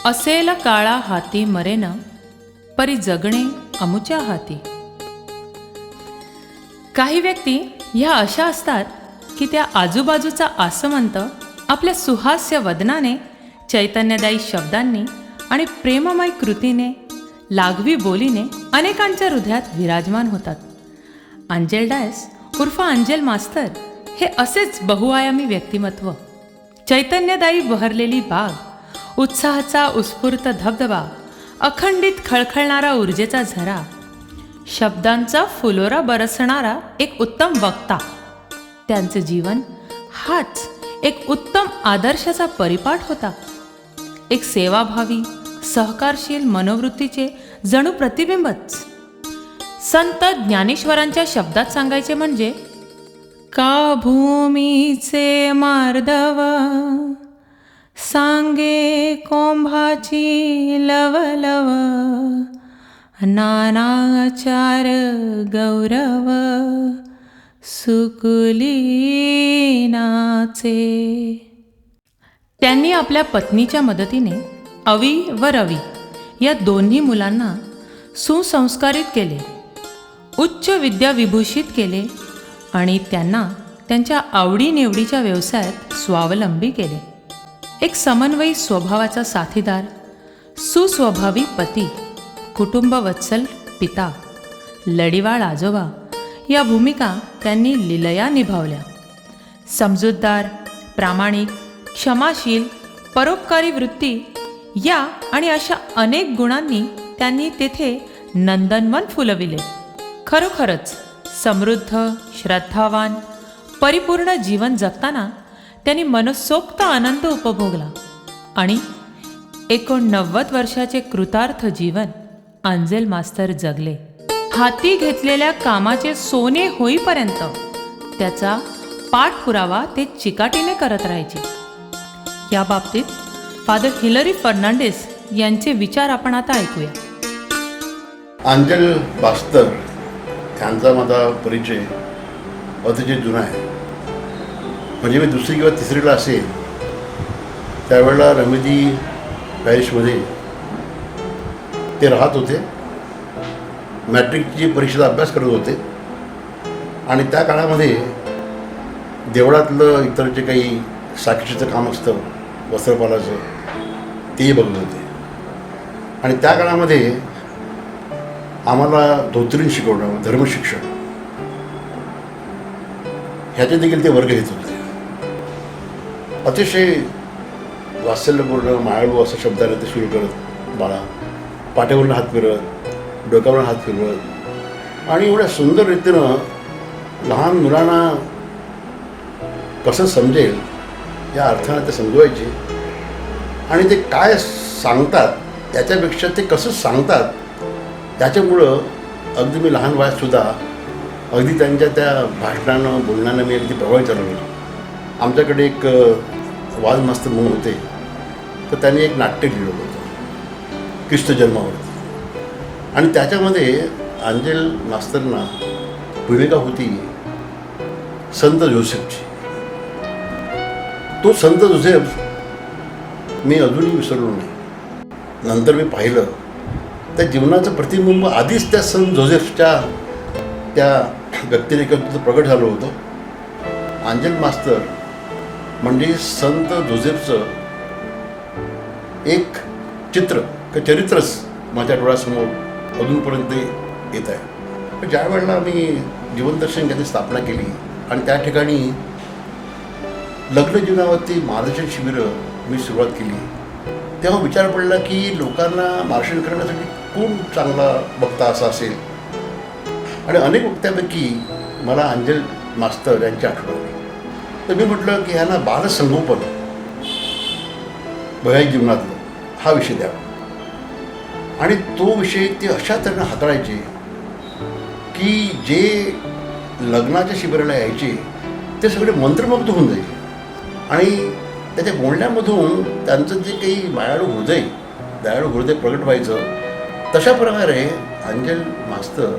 असेल काळा हाती मरेन, परी जगणे अमुच्या हाती. काही व्यक्ती ह्या अशा असतात की त्या आजूबाजूचा आसमंत आपल्या सुहास्य वदनाने, चैतन्यदायी शब्दांनी आणि प्रेममय कृतीने, लागवी बोलीने अनेकांच्या हृदयात विराजमान होतात. अंजेल डायस उर्फ अंजेल मास्तर हे असेच बहुआयामी व्यक्तिमत्व. चैतन्यदायी बहरलेली बाग, उत्साहाचा उत्स्फूर्त धबधबा, अखंडित खळखळणारा ऊर्जेचा झरा, शब्दांचा फुलोरा बरसणारा एक उत्तम वक्ता. त्यांचे जीवन हाच एक उत्तम आदर्शाचा परिपाठ होता. एक सेवाभावी, सहकारशील मनोवृत्तीचे जणू प्रतिबिंबच. संत ज्ञानेश्वरांच्या शब्दात सांगायचे म्हणजे, का भूमीचे मार्दव सांगे कोंभाची लवलव, नानाचार गौरव सुकुली नाचे. त्यांनी आपल्या पत्नीच्या मदतीने अवी व रवी या दोन्ही मुलांना सुसंस्कारित केले, उच्च विद्या विभूषित केले आणि त्यांना त्यांच्या आवडीनिवडीच्या व्यवसायात स्वावलंबी केले. एक समन्वयी स्वभावाचा साथीदार, सुस्वभावी पती, कुटुंबवत्सल पिता, लढीवाळ आजोबा या भूमिका त्यांनी लीलया निभावल्या. समजूतदार, प्रामाणिक, क्षमाशील, परोपकारी वृत्ती या आणि अशा अनेक गुणांनी त्यांनी तेथे नंदनवन फुलविले. खरोखरच समृद्ध, श्रद्धावान, परिपूर्ण जीवन जगताना त्यांनी मनसोक्त आनंद उपभोगला आणि 89 वर्षाचे कृतार्थ जीवन अंजेल मास्तर जगले. हाती घेतलेल्या कामाचे सोने होईपर्यंत त्याचा पाठपुरावा ते चिकाटीने करत राहायचे. या बाबतीत फादर हिलरी फर्नांडिस यांचे विचार आपण आता ऐकूया. अंजेल मास्तर यांचा माझा परिचय अतिशय जुना आहे. म्हणजे मी दुसरी किंवा तिसरीला असेल त्यावेळेला रमेदी पॅरिसमध्ये ते राहत होते. मॅट्रिकची परीक्षेचा अभ्यास करत होते आणि त्या काळामध्ये देवळातलं इतर जे काही साक्षीचं काम असतं वस्त्रपालाचं तेही बघत होते. आणि त्या काळामध्ये आम्हाला धोत्रीन शिकवणं, धर्मशिक्षण ह्याचे देखील ते वर्ग घेत होते. अतिशय वात्सल्यपूर्ण, मायाळू असं शब्दाने ते सुरू करत, बाळा पाठीवरून हात फिरत, डोक्यावरून हात फिरवत आणि एवढ्या सुंदर रीतीनं लहान मुलांना कसं समजेल या अर्थाने ते समजवायचे. आणि ते काय सांगतात त्याच्यापेक्षा ते कसं सांगतात त्याच्यामुळं अगदी मी लहान वयातसुद्धा अगदी त्यांच्या त्या भाषणानं, बोलण्यानं मी अगदी प्रभावित झालो होतो. आमच्याकडे एक वाज मास्तर म्हणून होते, तर त्यांनी एक नाट्य लिहिलं होतं ख्रिस्त जन्मावरती आणि त्याच्यामध्ये अंजेल मास्तरना भूमिका होती संत जोसेफची. तो संत जोसेफ मी अजूनही विसरलो नाही. नंतर मी पाहिलं त्या जीवनाचं प्रतिबिंब आधीच त्या संत जोसेफच्या त्या व्यक्तिरेखातून प्रकट झालं होतं. अंजेल मास्तर म्हणजे संत जोसेफचं एक चित्र किंवा चरित्रच माझ्या डोळ्यासमोर अजूनपर्यंत येत आहे. ज्या वेळेला मी जीवनदर्शन केंद्राची स्थापना केली आणि त्या ठिकाणी लग्न जीवनावरती मार्गदर्शन शिबिरं मी सुरुवात केली, तेव्हा विचार पडला की लोकांना मार्गदर्शन करण्यासाठी कोण चांगला वक्ता असा असेल. आणि अनेक वक्त्यापैकी मला अंजेल मास्तर यांची आठवण आली. तर मी म्हटलं की ह्यांना बालसंगोपन वैवाहिक जीवनातलं हा विषय द्यावा. आणि तो विषय ते अशा तऱ्हेनं हाताळायचे की जे लग्नाच्या शिबिराला यायचे ते सगळे मंत्रमुग्ध होऊन जायचे. आणि त्याच्या बोलण्यामधून त्यांचं जे काही दयाळू हृदय प्रगट व्हायचं. तशा प्रकारे अंजेल मास्तर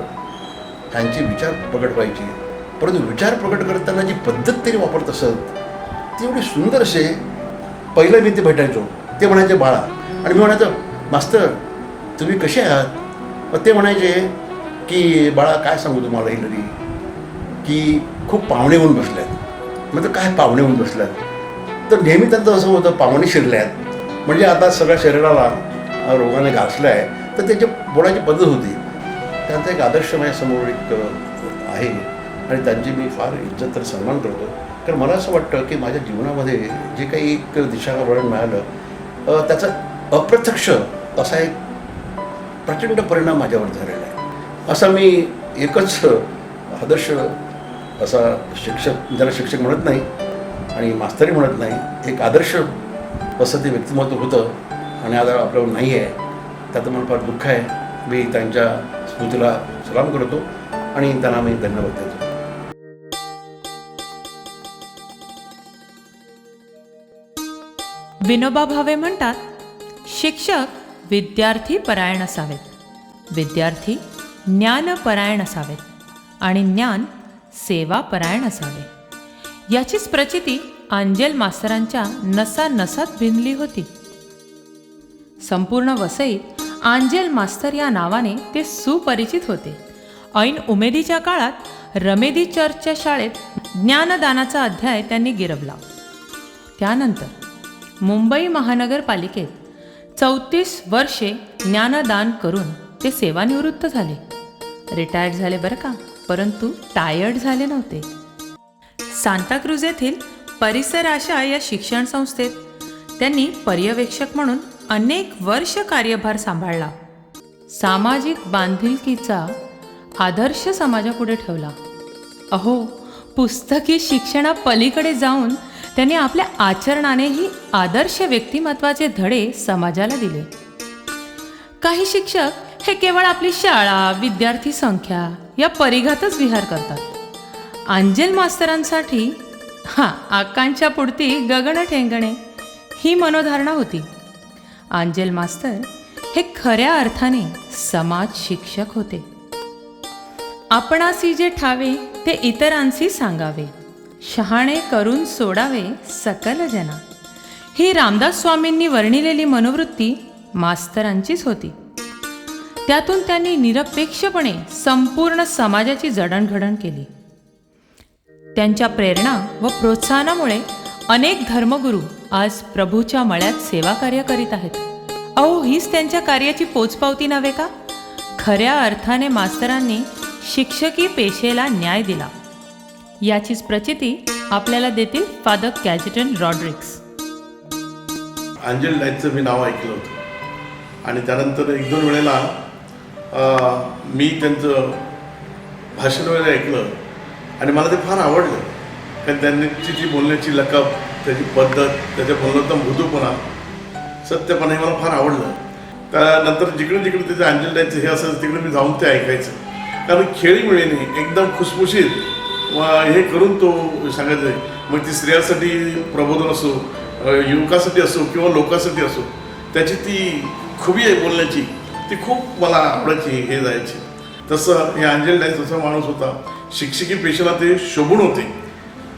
यांचे विचार प्रकट व्हायचे. परंतु विचार प्रकट करताना जी पद्धत तरी वापरत असत ती एवढी सुंदर असे. पहिलं मी ते भेटायचो, ते म्हणायचे, बाळा आणि मी म्हणायचो, मास्तर तुम्ही कसे आहात? मग ते म्हणायचे की बाळा काय सांगू तुम्हाला हिलरी, की खूप पाहुणे होऊन बसल्यात. मग काय पाहुणे होऊन बसल्यात? तर नेहमी त्यांचं असं होतं, पाहुणे शिरल्यात म्हणजे आता सगळ्या शरीराला रोगाने घासलं आहे. तर त्याची बोलायची पद्धत होती. त्यांचा एक आदर्श माझ्यासमोर एक आहे आणि त्यांची मी फार इज्जत तर सन्मान करतो. कारण मला असं वाटतं की माझ्या जीवनामध्ये जे काही एक दिशावरण मिळालं त्याचा अप्रत्यक्ष असा एक प्रचंड परिणाम माझ्यावर झालेला आहे. असा मी एकच आदर्श असा शिक्षक, ज्याला शिक्षक म्हणत नाही आणि मास्तरही म्हणत नाही, एक आदर्श असं ते व्यक्तिमत्व होतं आणि आता आपल्यावर नाही आहे. त्याचं मला फार दुःख आहे. मी त्यांच्या स्मृतीला सलाम करतो आणि त्यांना मी धन्यवाद देतो. विनोबा भावे म्हणतात, शिक्षक विद्यार्थी परायण असावेत, विद्यार्थी ज्ञानपरायण असावेत आणि ज्ञान सेवापरायण असावे. याचीच प्रचिती आंजेल मास्तरांच्या नसानसात भिनली होती. संपूर्ण वसईत आंजेल मास्तर या नावाने ते सुपरिचित होते. ऐन उमेदीच्या काळात रमेदी चर्चच्या शाळेत ज्ञानदानाचा अध्याय त्यांनी गिरवला. त्यानंतर मुंबई महानगरपालिकेत 34 वर्षे ज्ञानदान करून ते सेवानिवृत्त झाले. रिटायर्ड झाले बरं का, परंतु टायर्ड झाले नव्हते. सांताक्रूज येथील परिसर आशा या शिक्षण संस्थेत त्यांनी पर्यवेक्षक म्हणून अनेक वर्ष कार्यभार सांभाळला. सामाजिक बांधिलकीचा आदर्श समाजापुढे ठेवला. अहो, पुस्तकी शिक्षणापलीकडे जाऊन त्यांनी आपल्या आचरणानेही आदर्श व्यक्तिमत्वाचे धडे समाजाला दिले. काही शिक्षक हे केवळ आपली शाळा, विद्यार्थी संख्या या परिघातच विहार करतात. आंजेल मास्तरांसाठी आकांक्षा पुढती गगन ठेंगणे ही मनोधारणा होती. आंजेल मास्तर हे खऱ्या अर्थाने समाज शिक्षक होते. आपणासी जे ठावे ते इतरांसी सांगावे, शहाणे करून सोडावे सकल जना, ही रामदास स्वामींनी वर्णिलेली मनोवृत्ती मास्तरांचीच होती. त्यातून त्यांनी निरपेक्षपणे संपूर्ण समाजाची जडणघडण केली. त्यांच्या प्रेरणा व प्रोत्साहनामुळे अनेक धर्मगुरू आज प्रभूच्या मळ्यात सेवा कार्य करीत आहेत. अहो, हीच त्यांच्या कार्याची पोचपावती नव्हे का? खऱ्या अर्थाने मास्तरांनी शिक्षकी पेशेला न्याय दिला. याचीच प्रचिती आपल्याला देतील फादर कॅजेटन रॉड्रिक्स. आंजेल डायसचं मी नाव ऐकलं होतं आणि त्यानंतर 1-2 वेळेला मी त्यांचं भाषण वगैरे ऐकलं आणि मला ते फार आवडलं. कारण त्यांची जी बोलण्याची लकब, त्याची पद्धत, त्याच्या बोलण्याचा मृदूपणा, सत्यपणा हे मला फार आवडलं. त्यानंतर जिकडे जिकडे त्याचं आंजेल डायसचं हे असायचं तिकडे मी जाऊन ते ऐकायचं. कारण खेळीमेळीने एकदम खुसखुशीत हे करून तो सांगायचं. मग ती स्त्रियांसाठी प्रबोधन असो, युवकासाठी असो किंवा लोकांसाठी असो, त्याची ती खुबी आहे बोलण्याची, ती खूप मला आवडायची, हे जायची. तसं हे आंजेल डायस असा माणूस होता. शिक्षकी पेशेला ते शोभून होते.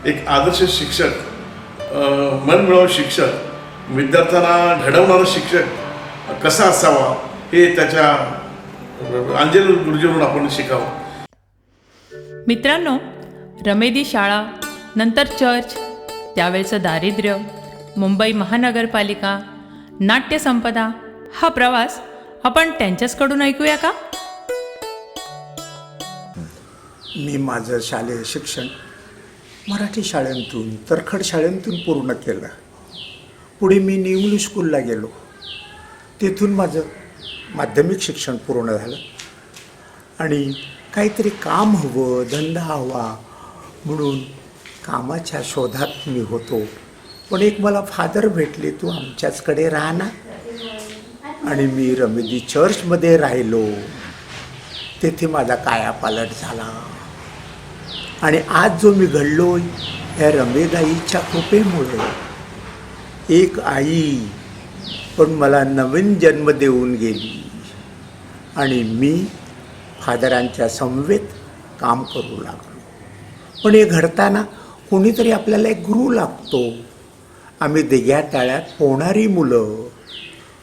एक आदर्श शिक्षक, मनमिळावू शिक्षक, विद्यार्थ्यांना घडवणारा शिक्षक कसा असावा हे त्याच्या आंजेल गुरुजीवरून आपण शिकावं. मित्रांनो, रमेदी शाळा, नंतर चर्च, त्यावेळचं दारिद्र्य, मुंबई महानगरपालिका, नाट्यसंपदा हा प्रवास आपण त्यांच्याचकडून ऐकूया का? मी माझं शालेय शिक्षण मराठी शाळेतून, तरखड शाळेतून पूर्ण केलं. पुढे मी न्यू इंग्लिश स्कूलला गेलो. तिथून माझं माध्यमिक शिक्षण पूर्ण झालं आणि काहीतरी काम हवं, धंदा हवा म्हणून कामाच्या शोधात मी होतो. पण एक मला फादर भेटले, तू आमच्याचकडे राहणार. आणि मी रमेदी चर्चमध्ये राहिलो. तेथे माझा कायापालट झाला आणि आज जो मी घडलो या रमेदाईच्या कृपेमुळे. एक आई पण मला नवीन जन्म देऊन गेली आणि मी फादरांच्या समवेत काम करू लागलो. पण हे घडताना कोणीतरी आपल्याला एक गुरु लागतो. आम्ही दिघ्या ताळ्यात पोहणारी मुलं,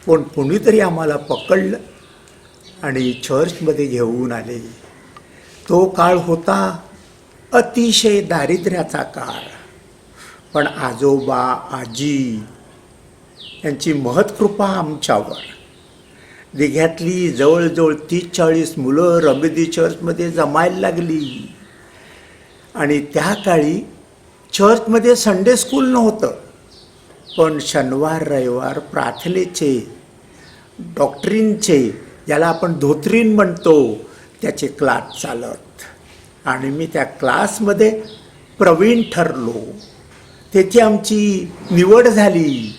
पण कोणीतरी आम्हाला पकडलं आणि चर्चमध्ये घेऊन आले. तो काळ होता अतिशय दारिद्र्याचा काळ, पण आजोबा आजी यांची महत्कृपा आमच्यावर. दिघ्यातली जवळजवळ 30-40 मुलं रमेदी चर्चमध्ये जमायला लागली. आणि त्या काळी चर्चमध्ये संडे स्कूल नव्हतं, पण शनिवार रविवार प्रार्थनेचे, डॉक्ट्रिनचे, ज्याला आपण धोत्रीन म्हणतो, त्याचे क्लास चालत. आणि मी त्या क्लासमध्ये प्रवीण ठरलो. तेथे आमची निवड झाली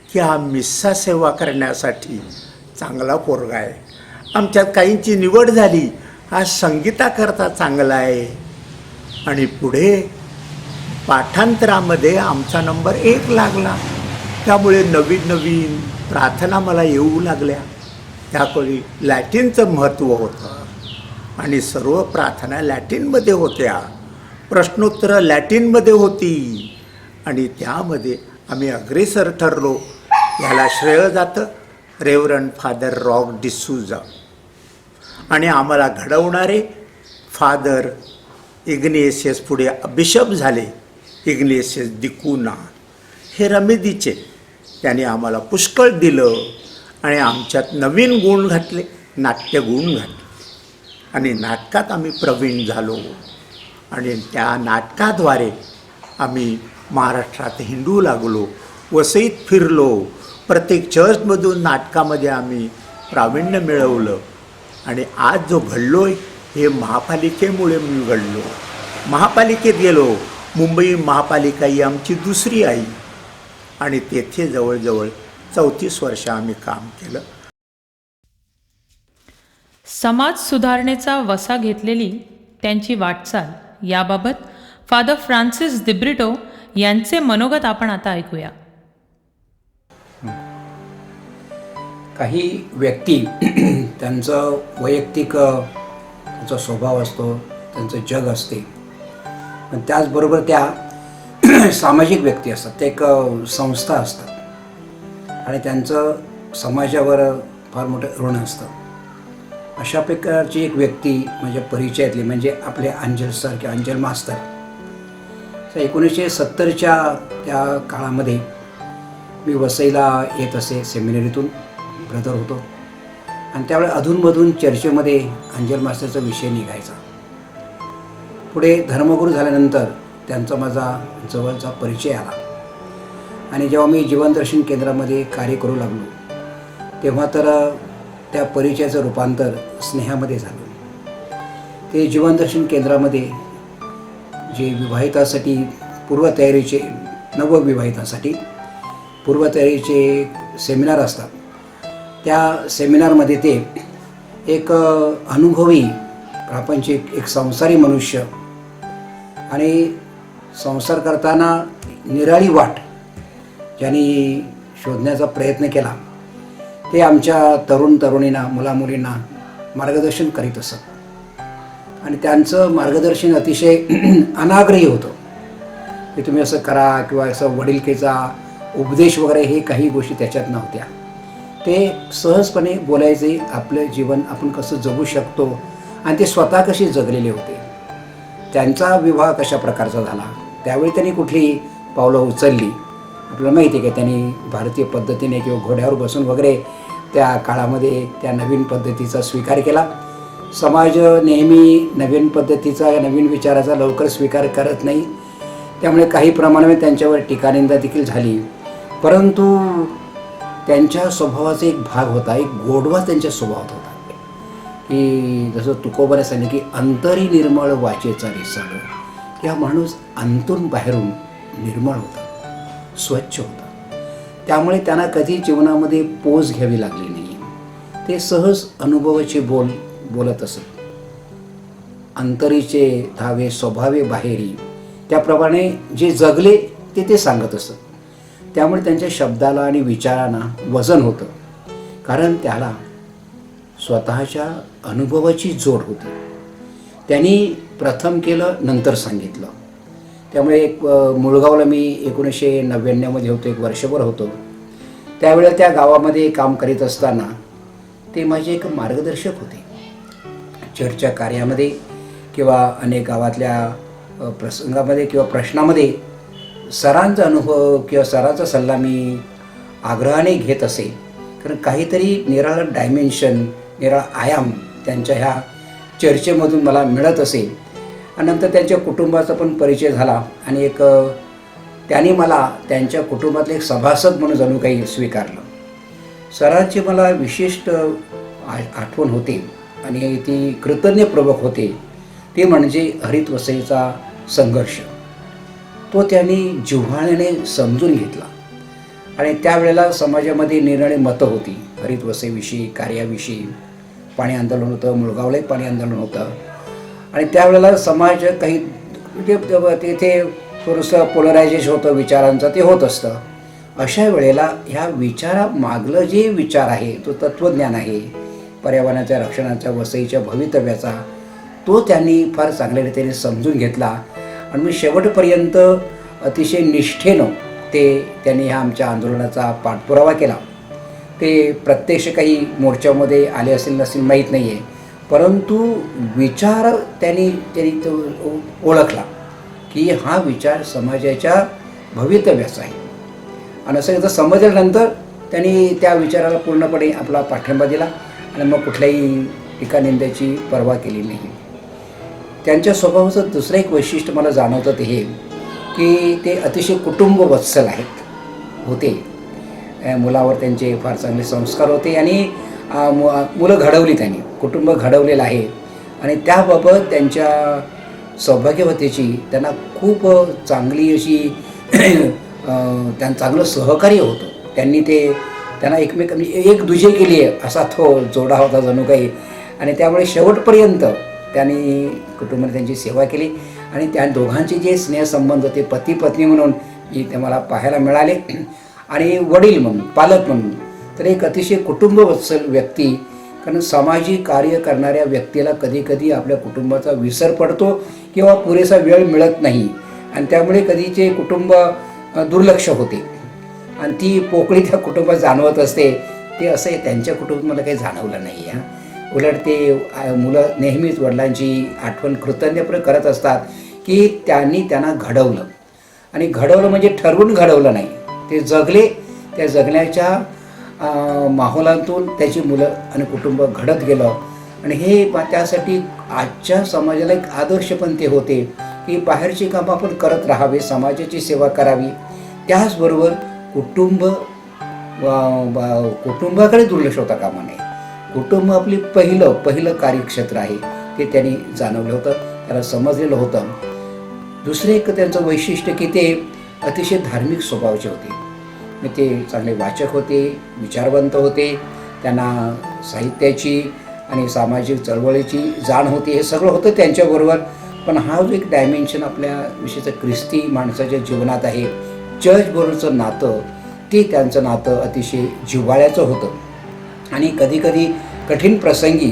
की हा मिस्सा सेवा करण्यासाठी चांगला पोरगा आहे. आमच्यात काहींची निवड झाली हा संगीताकरता चांगला आहे. आणि पुढे पाठांतरामध्ये आमचा नंबर 1 लागला. त्यामुळे नवीन नवीन प्रार्थना मला येऊ लागल्या. त्यावेळी लॅटिनचं महत्त्व होतं आणि सर्व प्रार्थना लॅटिनमध्ये होत्या, प्रश्नोत्तरं लॅटिनमध्ये होती. आणि त्यामध्ये आम्ही अग्रेसर ठरलो. याला श्रेय जातं रेव्हरंड फादर रॉक डिसूजा आणि आम्हाला घडवणारे फादर इग्नेशियस, पुढे बिशप झाले इग्नेशियस दिकुना, हे रमेदीचे. त्याने आम्हाला पुष्कळ दिलं आणि आमच्यात नवीन गुण घातले, नाट्यगुण घातले. आणि नाटकात आम्ही प्रवीण झालो. आणि त्या नाटकाद्वारे आम्ही महाराष्ट्रात हिंडू लागलो, वसईत फिरलो. प्रत्येक चर्चमधून नाटकामध्ये आम्ही प्रावीण्य मिळवलं. आणि आज जो घडलो आहे हे महापालिकेमुळे मी घडलो. महापालिकेत गेलो. मुंबई महापालिका ही आमची दुसरी आई. आणि तेथे जवळजवळ 34 वर्ष आम्ही काम केलं. समाज सुधारणेचा वसा घेतलेली त्यांची वाटचाल याबाबत फादर फ्रान्सिस दिब्रिटो यांचे मनोगत आपण आता ऐकूया. काही व्यक्ती त्यांचं वैयक्तिक त्यांचा स्वभाव असतो, त्यांचं जग असते, पण त्याचबरोबर त्या सामाजिक व्यक्ती असतात, ते एक संस्था असतात आणि त्यांचं समाजावर फार मोठं ऋण असतं. अशा प्रकारची एक व्यक्ती म्हणजे परिचयातली म्हणजे आपले अंजल सर किंवा अंजल मास्तर. 1970च्या त्या काळामध्ये मी वसईला येत असे, सेमिनरीतून ब्रदर होतो. आणि त्यावेळी अधूनमधून चर्चेमध्ये अंजल मास्टरचा विषय निघायचा. पुढे धर्मगुरू झाल्यानंतर त्यांचा माझा जवळचा परिचय आला. आणि जेव्हा मी जीवनदर्शन केंद्रामध्ये कार्य करू लागलो तेव्हा तर त्या परिचयाचं रूपांतर स्नेहामध्ये झालं. ते जीवनदर्शन केंद्रामध्ये जे विवाहितासाठी पूर्वतयारीचे, नवविवाहितासाठी पूर्वतयारीचे सेमिनार असतात, त्या सेमिनारमध्ये ते एक अनुभवी प्रापंचिक, एक संसारी मनुष्य आणि संसार करताना निराळी वाट ज्यांनी शोधण्याचा प्रयत्न केला ते आमच्या तरुण तरुणींना, मुलामुलींना मार्गदर्शन करीत असत. आणि त्यांचं मार्गदर्शन अतिशय अनाग्रही होतं की तुम्ही असं करा किंवा असं वडिलकीचा उपदेश वगैरे हे काही गोष्टी त्याच्यात नव्हत्या. ते सहजपणे बोलायचे, आपलं जीवन आपण कसं जगू शकतो आणि ते स्वतः कसे जगलेले होते, त्यांचा विवाह कशा प्रकारचा झाला, त्यावेळी त्यांनी कुठली पावलं उचलली. आपल्याला माहिती आहे की त्यांनी भारतीय पद्धतीने किंवा घोड्यावर बसून वगैरे त्या काळामध्ये त्या नवीन पद्धतीचा स्वीकार केला. समाज नेहमी नवीन पद्धतीचा, नवीन विचाराचा लवकर स्वीकार करत नाही, त्यामुळे काही प्रमाणात त्यांच्यावर टीकानिंदा देखील झाली. परंतु त्यांच्या स्वभावाचा एक भाग होता, एक गोडवा त्यांच्या स्वभावात होता की जसं तुकोबाने सांगितलं की अंतरी निर्मळ वाचेचा रिसाळ, की हा माणूस अंतून बाहेरून निर्मळ होता, स्वच्छ होता. त्यामुळे त्यांना कधी जीवनामध्ये पोज घ्यावी लागली नाही. ते सहज अनुभवाचे बोलत असत. अंतरीचे धावे स्वभावे बाहेरी, त्याप्रमाणे जे जगले ते सांगत असत. त्यामुळे त्यांच्या शब्दाला आणि विचारांना वजन होतं, कारण त्याला स्वतःच्या अनुभवाची जोड होती. त्यांनी प्रथम केलं, नंतर सांगितलं. त्यामुळे एक मुळगावला मी 1999 होतो, एक वर्षभर होतो. त्यावेळेला त्या गावामध्ये काम करीत असताना ते माझे एक मार्गदर्शक होते. चर्चच्या कार्यामध्ये किंवा अनेक गावातल्या प्रसंगामध्ये किंवा प्रश्नामध्ये सरांचा अनुभव किंवा सरांचा सल्ला मी आग्रहाने घेत असे. कारण काहीतरी निराळा डायमेन्शन, निराळा आयाम त्यांच्या ह्या चर्चेमधून मला मिळत असे. आणि नंतर त्यांच्या कुटुंबाचा पण परिचय झाला आणि एक त्यांनी मला त्यांच्या कुटुंबातले एक सभासद म्हणून जणू काही स्वीकारलं. सरांची मला विशिष्ट आठवण होते आणि ती कृतज्ञपूर्वक होते. ते म्हणजे हरित वसईचा संघर्ष. तो त्यांनी जिव्हाळ्याने समजून घेतला आणि त्यावेळेला समाजामध्ये निरनिराळी मतं होती हरित वसईविषयी, कार्याविषयी. पाणी आंदोलन होतं, मुळगावलाही पाणी आंदोलन होतं आणि त्यावेळेला समाज काही म्हणजे तिथे थोडंसं पोलरायझेशन होतं विचारांचं, ते होत असतं. अशा वेळेला ह्या विचारामागलं जे विचार आहे, तो तत्त्वज्ञान आहे पर्यावरणाच्या रक्षणाचा, वसईच्या भवितव्याचा, तो त्यांनी फार चांगल्या रीतीने समजून घेतला. आणि मी शेवटपर्यंत अतिशय निष्ठेनं त्यांनी ह्या आमच्या आंदोलनाचा पाठपुरावा केला. ते प्रत्यक्ष काही मोर्चामध्ये आले असेल नसेल माहीत नाही आहे, परंतु विचार त्यांनी तो ओळखला की हा विचार समाजाच्या भवितव्याचा आहे. आणि असं एकदा समजल्यानंतर त्यांनी त्या विचाराला पूर्णपणे आपला पाठिंबा दिला आणि मग कुठल्याही टीकानिंद्याची पर्वा केली नाही. त्यांच्या स्वभावाचं दुसरं एक वैशिष्ट्य मला जाणवतं ते हे की ते अतिशय कुटुंबवत्सल होते. मुलावर त्यांचे फार चांगले संस्कार होते आणि मुलं घडवली त्यांनी, कुटुंब घडवलेलं आहे. आणि त्याबाबत त्यांच्या सौभाग्यवतेची त्यांना खूप चांगली अशी त्यांना चांगलं सहकार्य होतं. त्यांना एकमेकांनी एक दुजे केली आहे असा तो जोडा होता जणू काही. आणि त्यामुळे शेवटपर्यंत त्यांनी कुटुंबाने त्यांची सेवा केली आणि त्या दोघांचे जे स्नेहसंबंध होते पती पत्नी म्हणून ते मला पाहायला मिळाले आणि वडील म्हणून, पालक म्हणून. तर एक अतिशय कुटुंबवत्सल व्यक्ती. कारण सामाजिक कार्य करणाऱ्या व्यक्तीला कधीकधी आपल्या कुटुंबाचा विसर पडतो किंवा पुरेसा वेळ मिळत नाही आणि त्यामुळे कधीचे कुटुंब दुर्लक्ष होते आणि ती पोकळी त्या कुटुंबात जाणवत असते. ते असं त्यांच्या कुटुंबात मला काही जाणवलं नाही आहे. उलट ते मुलं नेहमीच वडिलांची आठवण कृतज्ञपणे करत असतात की त्यांना घडवलं. आणि घडवलं म्हणजे ठरवून घडवलं नाही, ते जगले. त्या जगण्याच्या माहोलातून त्याची मुलं आणि कुटुंब घडत गेलं. आणि हे त्यासाठी आजच्या समाजाला एक आदर्श पण ते होते की बाहेरची कामं आपण करत राहावे, समाजाची सेवा करावी, त्याचबरोबर कुटुंबाकडे दुर्लक्ष होता कामा नये. कुटुंब आपली पहिलं कार्यक्षेत्र आहे ते त्यांनी जाणवलं होतं, त्याला समजलेलं होतं. दुसरं एक त्यांचं वैशिष्ट्य की ते अतिशय धार्मिक स्वभावाचे होते. ते चांगले वाचक होते, विचारवंत होते. त्यांना साहित्याची आणि सामाजिक चळवळीची जाण होती. हे सगळं होतं त्यांच्याबरोबर. पण हा जो एक डायमेन्शन आपल्या विशेषतः ख्रिस्ती माणसाच्या जीवनात आहे, चर्चबरोबरचं नातं, ते त्यांचं नातं अतिशय जिव्हाळ्याचं होतं. आणि कधीकधी कठीण प्रसंगी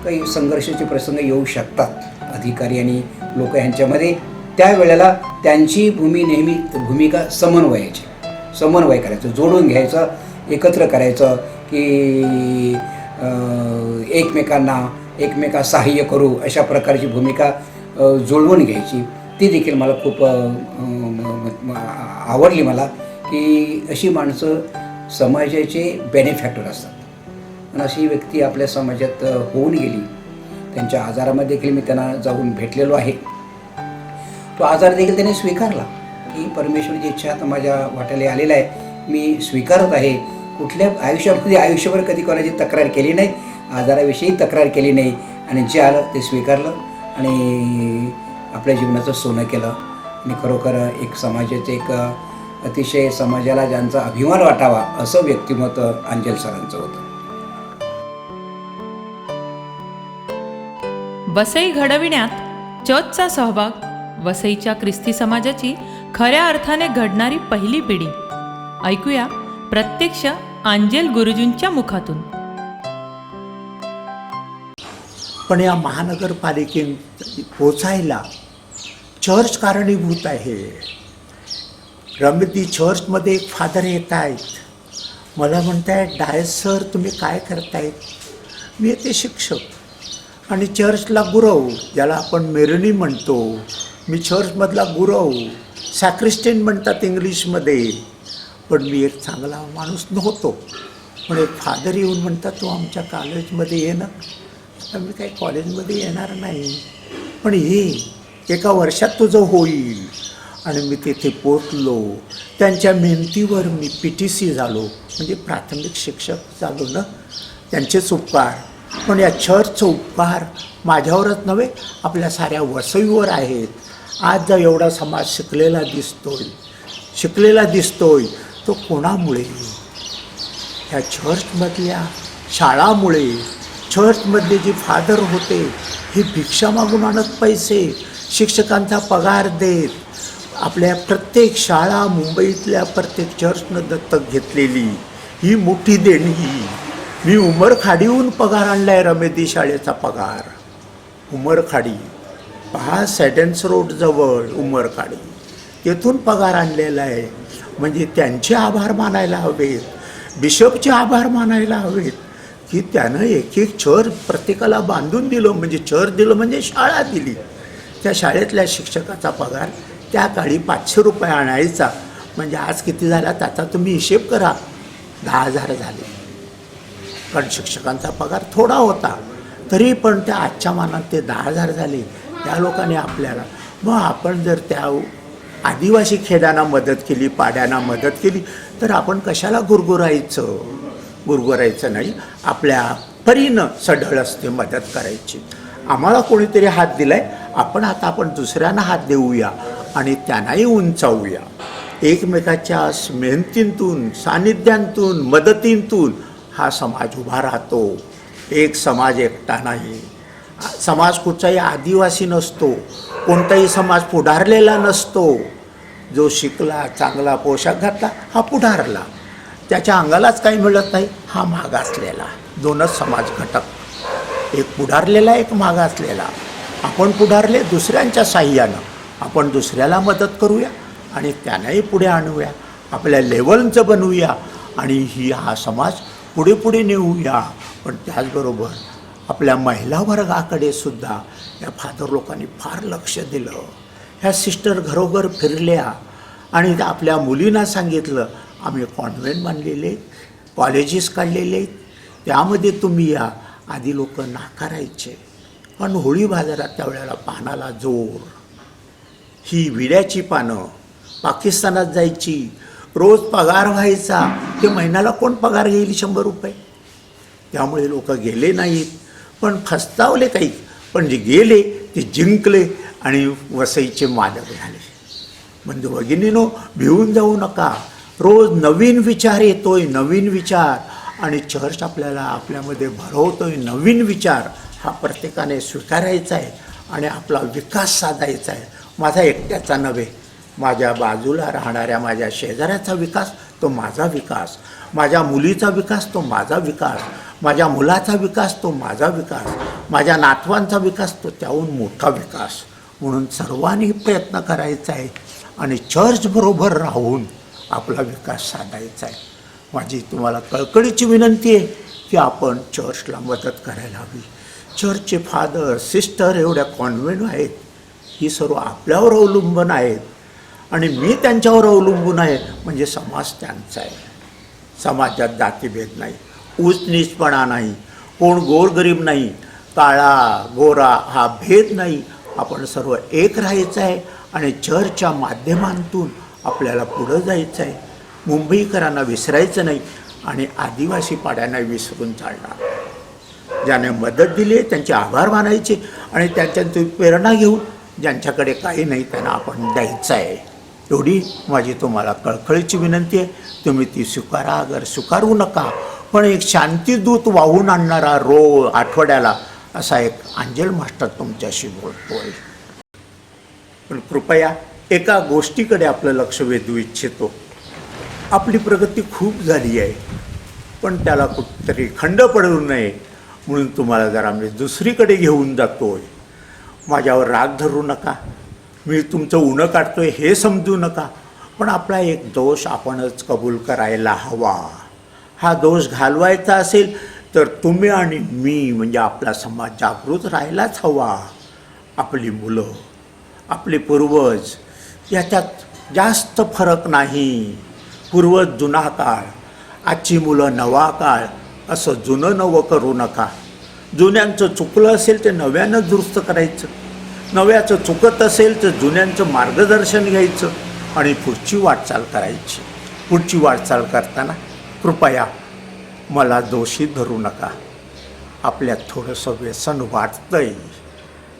काही संघर्षाचे प्रसंग येऊ शकतात अधिकारी आणि लोक यांच्यामध्ये. त्यावेळेला त्यांची भूमिका समन्वय करायचं, जोडून घ्यायचं, एकत्र करायचं की एकमेका सहाय्य करू, अशा प्रकारची भूमिका जुळवून घ्यायची. ती देखील मला खूप आवडली मला की अशी माणसं समाजाचे बेनिफॅक्टर असतात. आणि अशी व्यक्ती आपल्या समाजात होऊन गेली. त्यांच्या आजारामध्ये देखील मी त्यांना जाऊन भेटलेलो आहे. तो आजार देखील त्याने स्वीकारला की परमेश्वराची इच्छा आता माझ्या वाट्याला आलेला आहे, मी स्वीकारत आहे. कुठल्या आयुष्यभर कधी कोणाची तक्रार केली नाही, आजाराविषयी तक्रार केली नाही. आणि जे आलं ते स्वीकारलं आणि आपल्या जीवनाचं सोनं केलं. आणि खरोखर एक समाजाचं एक अतिशय समाजाला ज्यांचा अभिमान वाटावा असं व्यक्तिमत्व अंजल सरांचं होतं. वसई घडविण्यात चर्चचा सहभाग, वसईच्या ख्रिस्ती समाजाची खऱ्या अर्थाने घडणारी पहिली पिढी. ऐकूया प्रत्यक्ष अंजल गुरुजींच्या मुखातून. पण या महानगरपालिकेत पोचायला चर्च कारणीभूत आहे. रमती चर्चमध्ये एक फादर येत आहेत मला म्हणताय डायस सर तुम्ही काय करतायत? मी येते शिक्षक आणि चर्चला गुरव, ज्याला आपण मेरणी म्हणतो. मी चर्चमधला गुरव, सॅक्रिस्टियन म्हणतात इंग्लिशमध्ये. पण मी एक चांगला माणूस नव्हतो. पण एक फादर येऊन म्हणतात तू आमच्या कॉलेजमध्ये ये ना. तर मी काही कॉलेजमध्ये येणार नाही, पण ये, एका वर्षात तुझं होईल. आणि मी तिथे पोचलो. त्यांच्या मेहनतीवर मी PTC झालो, म्हणजे प्राथमिक शिक्षक झालो ना. त्यांचेच उपकार. पण या चर्चचे उपकार माझ्यावरच नव्हे, आपल्या साऱ्या वसईवर आहेत. आज जर एवढा समाज शिकलेला दिसतोय तो कोणामुळे? ह्या चर्चमधल्या शाळामुळे. चर्चमधले जे फादर होते हे भिक्षा मागून आणत पैसे, शिक्षकांचा पगार देत. आपल्या प्रत्येक शाळा, मुंबईतल्या प्रत्येक चर्चनं दत्तक घेतलेली ही मोठी देणगी. मी उमरखाडीहून पगार आणलाय, रमेदी शाळेचा पगार. उमरखाडी पहा, सॅडन्स रोडजवळ उमरखाडी, तेथून पगार आणलेला आहे. म्हणजे त्यांचे आभार मानायला हवेत, बिशपचे आभार मानायला हवेत की त्यानं एक एक चर्च प्रत्येकाला बांधून दिलं. म्हणजे चर्च दिलं म्हणजे शाळा दिली. त्या शाळेतल्या शिक्षकाचा पगार त्या काळी 500 रुपये आणायचा. म्हणजे आज किती झाला त्याचा तुम्ही हिशेब करा, 10,000 झाले. कारण शिक्षकांचा पगार थोडा होता, तरी पण त्या आजच्या मानात ते 10,000 झाले. त्या लोकांनी आपल्याला, मग आपण जर त्या आदिवासी खेड्यांना मदत केली, पाड्यांना मदत केली, तर आपण कशाला गुरगुरायचं नाही. आपल्या परीनं सढळ असते मदत करायची. आम्हाला कोणीतरी हात दिलाय, आपण दुसऱ्यांना हात देऊया आणि त्यांनाही उंचावूया. एकमेकाच्या मेहनतीतून, सानिध्यांतून, मदतींतून हा समाज उभा राहतो. एक समाज एकटा नाही. समाज कुठचाही आदिवासी नसतो, कोणताही समाज पुढारलेला नसतो. जो शिकला, चांगला पोशाख घातला, हा पुढारला. त्याच्या अंगालाच काही मिळत नाही, हा मागासलेला. दोनच समाज घटक, एक पुढारलेला, एक मागासलेला. आपण पुढारले दुसऱ्यांच्या साह्यानं, आपण दुसऱ्याला मदत करूया आणि त्यांनाही पुढे आणूया, आपल्या लेवलचं बनवूया आणि हा समाज पुढे पुढे नेऊया. पण त्याचबरोबर आपल्या महिला वर्गाकडे सुद्धा या फादर लोकांनी फार लक्ष दिलं. ह्या सिस्टर घरोघर फिरल्या आणि आपल्या मुलींना सांगितलं आम्ही कॉन्व्हेंट बांधलेले, कॉलेजेस काढलेले, त्यामध्ये तुम्ही या. आधी लोक नाकारायचे. पण होळी बाजारात त्यावेळेला पानाला जोर. ही विड्याची पानं पाकिस्तानात जायची, रोज पगार व्हायचा. ते महिन्याला कोण पगार घेईल? 100 रुपये. त्यामुळे लोक गेले नाहीत, पण फस्तावले काही. पण जे गेले ते जिंकले आणि वसईचे मालक झाले. बंधू भगिनीनो, भिवून जाऊ नका. रोज नवीन विचार येतोय, नवीन विचार, आणि चर्च आपल्याला आपल्यामध्ये भरवतोय नवीन विचार. हा प्रत्येकाने स्वीकारायचा आहे आणि आपला विकास साधायचा आहे. माझा एकट्याचा नव्हे, माझ्या बाजूला राहणाऱ्या माझ्या शेजाऱ्याचा विकास तो माझा विकास, माझ्या मुलीचा विकास तो माझा विकास, माझ्या मुलाचा विकास तो माझा विकास, माझ्या नातवांचा विकास तो त्याहून मोठा विकास. म्हणून सर्वांनी प्रयत्न करायचा आहे आणि चर्चबरोबर राहून आपला विकास साधायचा आहे. माझी तुम्हाला कळकळीची विनंती आहे की आपण चर्चला मदत करायला हवी. चर्चचे फादर, सिस्टर एवढ्या कॉन्व्हेंट आहेत, ही सर्व आपल्यावर अवलंबून आहेत आणि मी त्यांच्यावर अवलंबून आहे. म्हणजे समाज त्यांचा आहे. समाजात जातीभेद नाही, ऊचनीचपणा नाही, कोण गोरगरीब नाही, काळा गोरा हा भेद नाही. आपण सर्व एक राहायचं आहे आणि चर्चच्या माध्यमातून आपल्याला पुढं जायचं आहे. मुंबईकरांना विसरायचं नाही आणि आदिवासी पाड्यांना विसरून चालणार. ज्याने मदत दिली आहे त्यांचे आभार मानायचे आणि त्यांच्यातून प्रेरणा घेऊन ज्यांच्याकडे काही नाही त्यांना आपण द्यायचं आहे. एवढी माझी तुम्हाला कळकळीची विनंती आहे. तुम्ही ती स्वीकारा, अगर स्वीकारू नका. पण एक शांतीदूत वाहून आणणारा आठवड्याला असा एक अंजल मास्टर तुमच्याशी बोलतोय. पण कृपया एका गोष्टीकडे आपलं लक्ष वेधू इच्छितो. आपली प्रगती खूप झाली आहे, पण त्याला कुठेतरी खंड पडू नये म्हणून तुम्हाला जरा मी दुसरीकडे घेऊन जातोय. माझ्यावर राग धरू नका, मी तुमचं उणं काढतोय हे समजू नका. पण आपला एक दोष आपणच कबूल करायला हवा. हा दोष घालवायचा असेल तर तुम्ही आणि मी म्हणजे आपला समाज जागृत राहायलाच हवा. आपली मुलं, आपले पूर्वज याच्यात जास्त फरक नाही. पूर्वज जुना काळ, आजची मुलं नवा काळ, असं जुनं नवं करू नका. जुन्यांचं चुकलं असेल ते नव्यानं दुरुस्त करायचं, नव्याचं चुकत असेल तर जुन्यांचं मार्गदर्शन घ्यायचं आणि पुढची वाटचाल करायची. पुढची वाटचाल करताना कृपया मला दोषी धरू नका. आपल्यात थोडंसं व्यसन वाटतंय,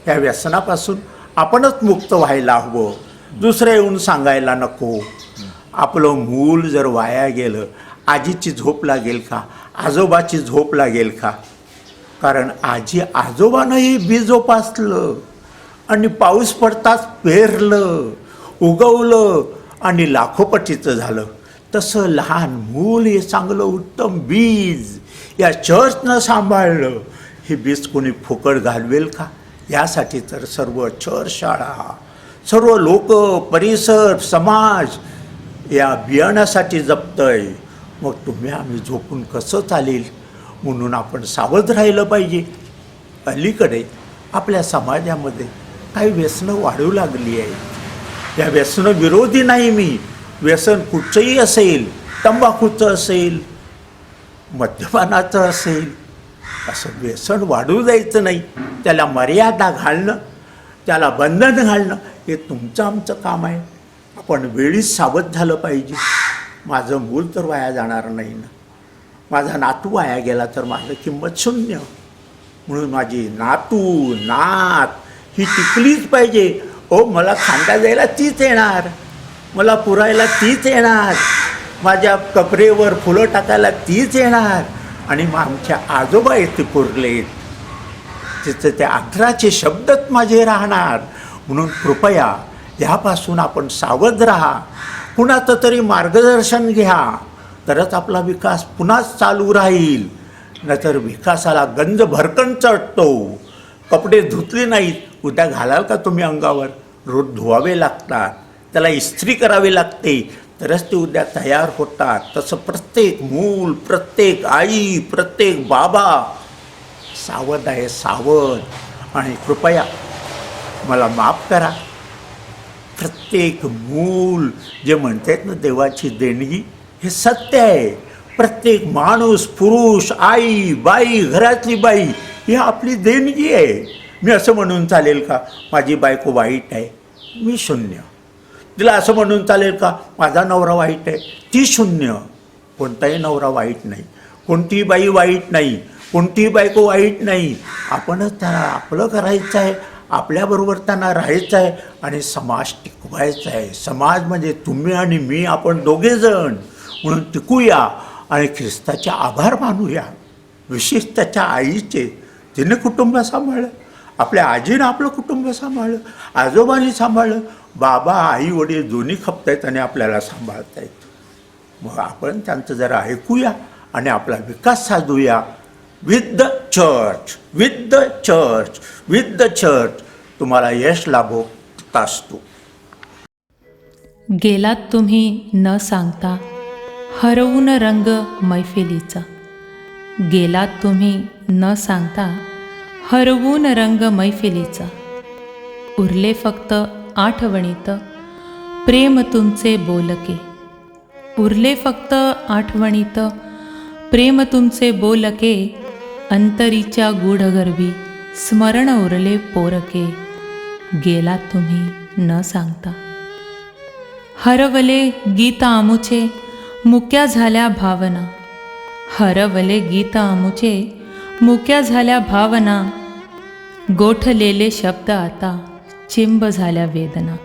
या व्यसनापासून आपणच मुक्त व्हायला हवं. दुसरं येऊन सांगायला नको. आपलं मूल जर वाया गेलं, आजीची झोप लागेल का, आजोबाची झोप लागेल का? कारण आजी आजोबानंही बी जोपासलं आणि पाऊस पडताच पेरलं, उगवलं आणि लाखोपटीचं झालं. तसं लहान मूल हे चांगलं उत्तम बीज या चर्चनं सांभाळलं. हे बीज कोणी फुकट घालवेल का? यासाठी तर सर्व चर्च शाळा, सर्व लोक, परिसर, समाज या बियाण्यासाठी जपतंय. मग तुम्ही आम्ही झोपून कसं चालेल? म्हणून आपण सावध राहिलं पाहिजे. अलीकडे आपल्या समाजामध्ये काही व्यसनं वाढू लागली आहेत. या व्यसनं विरोधी नाही मी. व्यसन कुठचंही असेल, तंबाखूचं असेल, मद्यपानाचं असेल, असं व्यसन वाढू द्यायचं नाही. त्याला मर्यादा घालणं, त्याला बंधन घालणं हे तुमचं आमचं काम आहे. आपण वेळीच सावध झालं पाहिजे. माझं मूल तर वाया जाणार नाही ना. माझा नातू वाया गेला तर माझं किंमत शून्य. म्हणून माझी नातू, नात ही टिकलीच पाहिजे. मला खांदा जायला तीच येणार, मला पुरायला तीच येणार, माझ्या कपरेवर फुलं टाकायला तीच येणार. आणि मग आमच्या आजोबा येथे पुरलेत, तिथं ते आदराचे शब्दच माझे राहणार. म्हणून कृपया ह्यापासून आपण सावध राहा. कुणाचं तरी मार्गदर्शन घ्या, तरच आपला विकास पुन्हाच चालू राहील. नाहीतर विकासाला गंज भरकन चढतो. कपडे धुतले नाहीत, उद्या घालाल का तुम्ही अंगावर? रोज धुवावे लागतात, त्याला इस्त्री करावी लागते, तरच ते उद्या तयार होतात. तसं प्रत्येक मूल, प्रत्येक आई, प्रत्येक बाबा सावध आहे, सावध. आणि कृपया मला माफ करा. प्रत्येक मूल जे म्हणतात ना देवाची देणगी, हे सत्य आहे. प्रत्येक माणूस, पुरुष, आई, बाई, घरातली बाई ही आपली देणगी आहे. मी असं म्हणून चालेल का माझी बायको वाईट आहे? मी शून्य. तिला असं म्हणून चालेल का माझा नवरा वाईट आहे? ती शून्य. कोणताही नवरा वाईट नाही, कोणतीही बाई वाईट नाही, कोणतीही बायको वाईट नाही. आपणच त्यांना आपलं करायचं आहे, आपल्याबरोबर त्यांना राहायचं आहे आणि समाज टिकवायचा आहे. समाज म्हणजे तुम्ही आणि मी, आपण दोघेजण. म्हणून टिकूया आणि ख्रिस्ताचे आभार मानूया, विशेष त्याच्या आईचे. तिने कुटुंब सांभाळलं, आपल्या आजीनं आपलं कुटुंब सांभाळलं, आजोबांनी सांभाळलं, बाबा, आई, वडील दोन्ही खपतायत आणि आपल्याला सांभाळत आहेत. मग आपण त्यांचं जरा ऐकूया आणि आपला विकास साधूया. With the church, with the church, with the church. तुम्हाला यश लाभो. तास्तू. गेलात तुम्ही न सांगता, हरवून रंग मैफिलीचा. गेलात तुम्ही न सांगता, हरवून रंग मैफिलीचा. उरले फक्त आठवणीत प्रेम तुमचे बोलके. उरले फक्त आठवणीत प्रेम तुमचे बोलके. अंतरीच्या गूढगर्भी स्मरण उरले पोरके. गेलात तुम्ही न सांगता. हरवले गीत आमुचे मुक्या झाल्या भावना. हरवले गीत आमुचे मुक्या झाल्या भावना. गोठलेले शब्द आता चिंब झाल्या वेदना.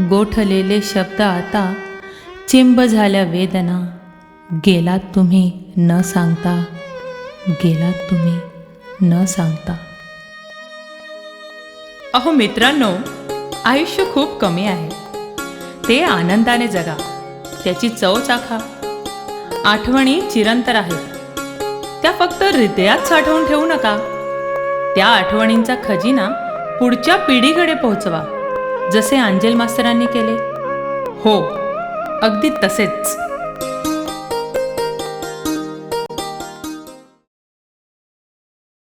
गोठलेले शब्द आता चिंब झाल्या वेदना. गेलात तुम्ही न सांगता. गेलात तुम्ही न सांगता. अहो मित्रांनो, आयुष्य खूप कमी आहे. ते आनंदाने जगा, त्याची चव चाखा. आठवणी चिरंतर आहेत, त्या फक्त हृदयात साठवून ठेवू नका. त्या आठवणींचा खजिना पुढच्या पिढीकडे पोहोचवा, जसे अंजल मास्तरांनी केले. हो, अगदी तसेच.